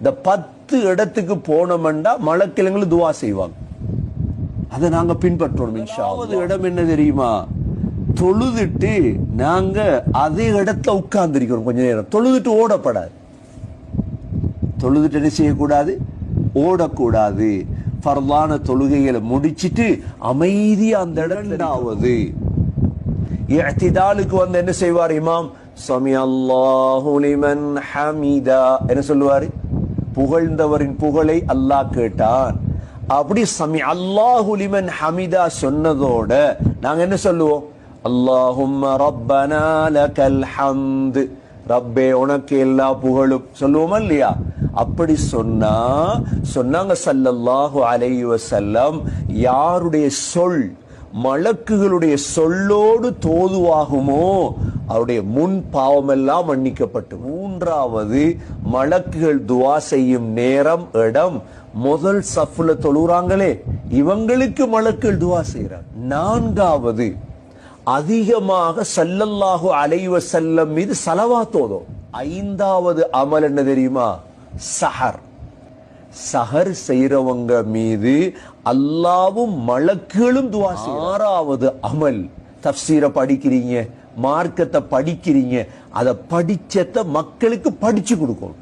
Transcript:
இந்த 10 இடத்துக்கு போனோம்னா மலக்கிழங்களும் துவா செய்வாங்க. அதை நாங்க பின்பற்றோம் இன்ஷா அல்லாஹ். இடம் என்ன தெரியுமா? தொழுதுட்டு நாங்க அதே இடத்துல உட்கார்ந்திருக்கிறோம் கொஞ்ச நேரம். தொழுதுட்டு ஓடப்படாது. தொழுதுட்டு என்ன செய்யக்கூடாது? ஓடக்கூடாது. ஃபர்லான தொழுகைகளை முடிச்சிட்டு அமைதியா அந்த இடத்தாவது இஅ்திதாலுக்கு வந்து என்ன செய்வார் இமாம்? சமி அல்லாஹு லிமன் ஹமிதா என்ன சொல்லுவாரு? புகழ்ந்தவரின் புகழை அல்லாஹ் கேட்டான். அப்படி சமி அல்லாஹு லிமன் ஹமிதா சொன்னதோட நாங்க என்ன சொல்லுவோம்? அல்லாஹும்ம ரப்பனா லக்கல் ஹம்து, ரப்பே உனக்கு எல்லா புகழும் சொல்லுவோமா இல்லையா? அப்படி சொன்னாங்க ஸல்லல்லாஹு அலைஹி வஸல்லம், யாருடைய சொல் மலக்குகளுடைய சொல்லோடு தோதுவாகுமோ அவருடைய முன் பாவமெல்லாம் மன்னிக்கப்பட்டு. 3வது, மலக்குகள் துவா செய்யும் நேரம் இடம் முதல் சஃப்ல தொழுறாங்களே இவங்களுக்கு மலக்குகள் துவா செய்யறாங்க. 4வது, அதிகமாக ஸல்லல்லாஹு அலைஹி வஸல்லம் மீது ஸலவாத் ஓதும். 5வது அமல் என்ன தெரியுமா? சஹர் செய்றவங்க மீது அல்லாவும் மலக்குகளும் துவா செய்றாங்க. 6வது அமல், தஃப்சீரை படிக்கிறீங்க, மார்க்கத்தை படிக்கிறீங்க, அதை படிச்சத மக்களுக்கு படிச்சு கொடுக்கணும்.